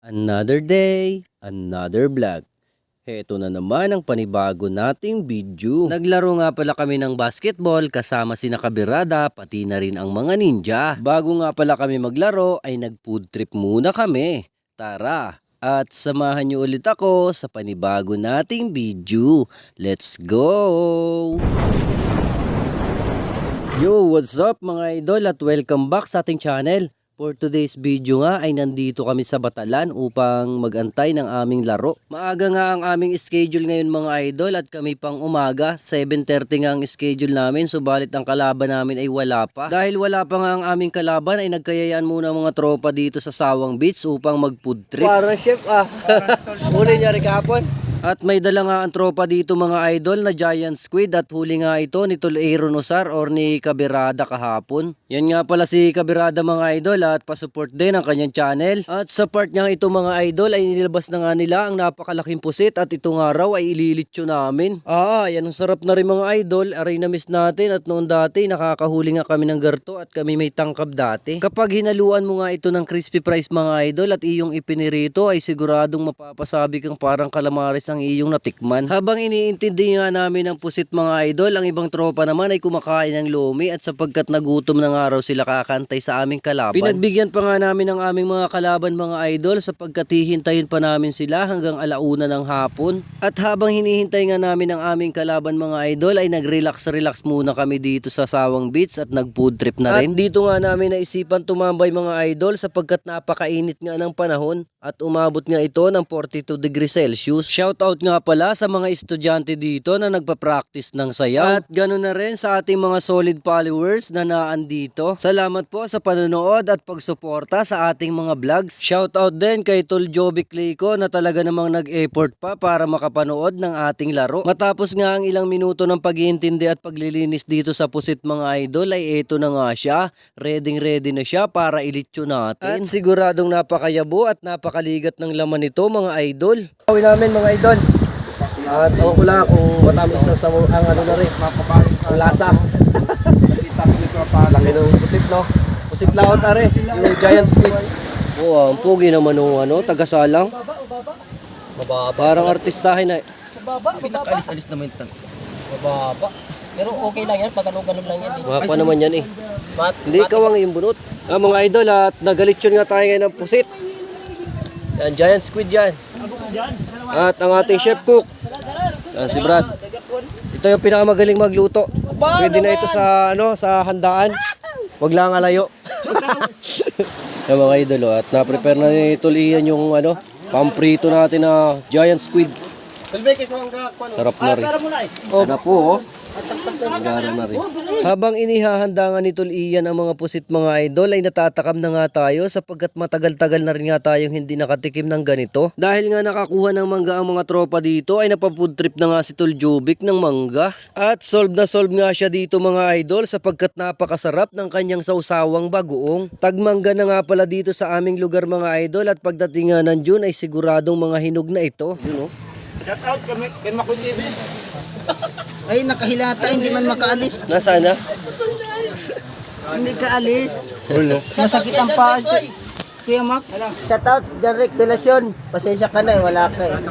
Another day, another vlog. Heto na naman ang panibago nating video. Naglaro nga pala kami ng basketball kasama sina Kabirada pati na rin ang mga ninja. Bago nga pala kami maglaro ay nag-food trip muna kami. Tara! At samahan niyo ulit ako sa panibago nating video. Let's go! Yo, what's up mga idol at welcome back sa ating channel. For today's video nga ay nandito kami sa Batalan upang magantay ng aming laro. Maaga nga ang aming schedule ngayon mga idol at kami pang umaga. 7:30 nga ang schedule namin, subalit ang kalaban namin ay wala pa. Dahil wala pa nga ang aming kalaban ay nagkayayaan muna mga tropa dito sa Sawang Beach upang mag-food trip. Parang chef huli niya rin kahapon. At may dala nga ang tropa dito mga idol na giant squid at huli nga ito ni Tol Aaron Osar or ni Kabirada kahapon. Yan nga pala si Kabirada mga idol at pasupport din ang kanyang channel. At sa part niya ito mga idol ay nilabas na nga nila ang napakalaking pusit at ito nga raw ay ililitso namin. Yan ang sarap na rin mga idol. Aray na miss natin at noon dati nakakahuli nga kami ng garto at kami may tangkab dati. Kapag hinaluan mo nga ito ng crispy fries mga idol at iyong ipinirito ay siguradong mapapasabi kang parang calamares ang iyong natikman. Habang iniintindi nga namin ang pusit mga idol, ang ibang tropa naman ay kumakain ng lumi at sapagkat nagutom na nga raw sila kakantay sa aming kalaban. Pinagbigyan pa nga namin ang aming mga kalaban mga idol sapagkat hihintayin pa namin sila hanggang alauna ng hapon. At habang hinihintay nga namin ang aming kalaban mga idol ay nag-relax muna kami dito sa Sawang Beach at nag-food trip na rin. At dito nga namin naisipan tumambay mga idol sapagkat napakainit nga ng panahon at umabot nga ito ng 42 degrees Celsius. Shoutout nga pala sa mga estudyante dito na nagpa-practice ng sayaw. At ganoon na rin sa ating mga solid followers na naandito. Salamat po sa panonood at pagsuporta sa ating mga vlogs. Shoutout din kay Tol Joby Clayco na talaga namang nag-effort pa para makapanood ng ating laro. Matapos nga ang ilang minuto ng pag-iintindi at paglilinis dito sa pusit mga idol ay eto na nga siya. Ready na siya para ilitso natin. At siguradong napakayabo at napakaligat ng laman nito mga idol. Gawin namin mga idol. At ako ko lang kung matamis sa ang ano na rin, ang lasa. Laki ng pusit no? Pusit laot are, yung giant squid. Ang pugi naman ng ano, tagasalang. Mababa. Parang artistahin na. Mababa. Alis naman ito. Mababa. Pero okay lang yan, pag ganun lang yan. Maka naman yan Hindi kawang yung bunot. Mga idol at nagalitson nga tayo ngayon ng pusit. Yan, giant squid yan. At ang ating chef cook. Yan, si Brad. Ito yung pinakamagaling magluto. Pwede na ito sa sa handaan. Wag lang alayo. Yan mga idol at na-prepare na ni Tulian yung pamprito natin na giant squid. Sarap na rin. Sarap po Nagara na rin. Habang inihahanda nga ni Tol Ian ang mga pusit mga idol ay natatakam na nga tayo sapagkat matagal-tagal na rin nga tayong hindi nakatikim ng ganito. Dahil nga nakakuha ng mangga ang mga tropa dito ay napafood trip na nga si Tol Jovic ng mangga. At solve nga siya dito mga idol sapagkat napakasarap ng kanyang sausawang bagoong. Tagmangga na nga pala dito sa aming lugar mga idol at pagdating nga ng June ay siguradong mga hinog na ito. Shout out kay Makun TV. Ay, nakahilata, hindi man makaalis. Nasaan na? Hindi kaalis. Masakit ang paa. Kuya Mac. Shout out Derek Delacion. Pasensya ka na wala ka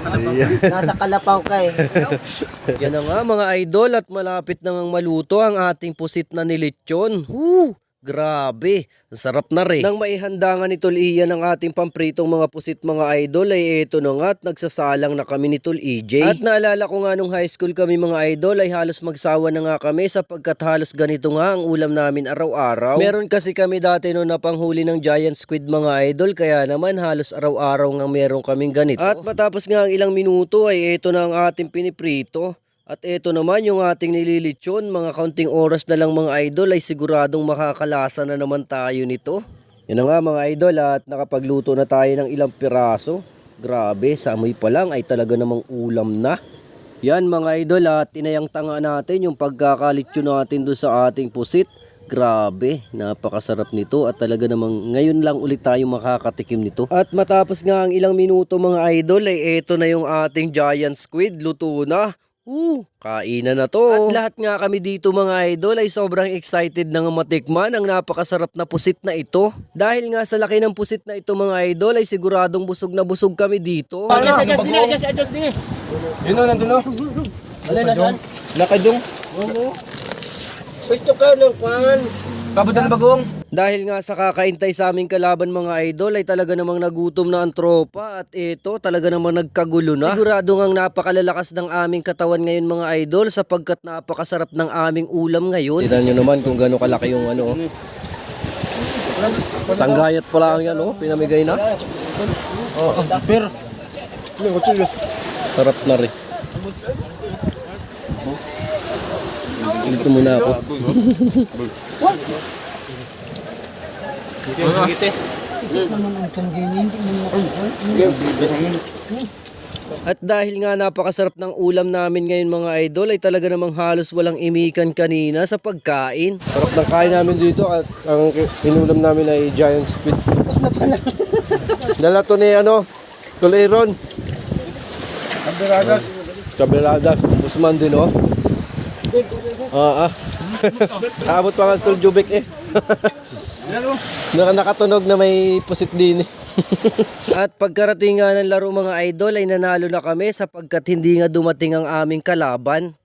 Nasa Kalapaw ka Yan na nga mga idol at malapit na ngang maluto ang ating pusit na nilitsyon. Grabe, sarap na rin. Nang maihanda nga ni Tol Ian ang ating pampritong mga pusit mga idol ay eto na nga at nagsasalang na kami ni Tol EJ. At naalala ko nga nung high school kami mga idol ay halos magsawa na nga kami sapagkat halos ganito nga ang ulam namin araw-araw. Meron kasi kami dati noon na panghuli ng giant squid mga idol kaya naman halos araw-araw nga meron kaming ganito. At matapos nga ang ilang minuto ay eto na ang ating piniprito. At ito naman yung ating nililitsyon, mga kaunting oras na lang mga idol ay siguradong makakalasa na naman tayo nito. Yan na nga mga idol at nakapagluto na tayo ng ilang piraso. Grabe, sa amoy pa lang ay talaga namang ulam na. Yan mga idol at tinayang tanga natin yung pagkakalitsyon natin doon sa ating pusit. Grabe, napakasarap nito at talaga namang ngayon lang ulit tayo makakatikim nito. At matapos nga ang ilang minuto mga idol ay ito na yung ating giant squid, luto na. Kainan na to. At lahat nga kami dito mga idol ay sobrang excited na nga matikman ang napakasarap na pusit na ito. Dahil nga sa laki ng pusit na ito mga idol ay siguradong busog na busog kami dito. Yun o, nandun o. Alin na saan? Nakadong. Pito ka ng kwan. Kabutan bagong. Dahil nga sa kakaintay sa aming kalaban mga idol ay talaga namang nagutom na ang tropa at ito talaga namang nagkagulo na. Sigurado ngang napakalalakas ng aming katawan ngayon mga idol sapagkat napakasarap ng aming ulam ngayon. Tignan nyo naman kung gano'ng kalaki yung ano. Sanggayat pala ang yan oh, pinamigay na. Pero. Sarap na rin. Dito muna ako. At dahil nga napakasarap ng ulam namin ngayon mga idol ay talaga namang halos walang imikan kanina sa pagkain. Sarap ng kain namin dito at ang inulam namin ay giant squid. Dala to ni ano, Tuliron. Kabeladas. Usman din oh. Abot pa nga sa Tuljubek eh. Nakatunog na may pusit din eh. At pagkarating nga ng laro mga idol ay nanalo na kami sapagkat hindi nga dumating ang aming kalaban.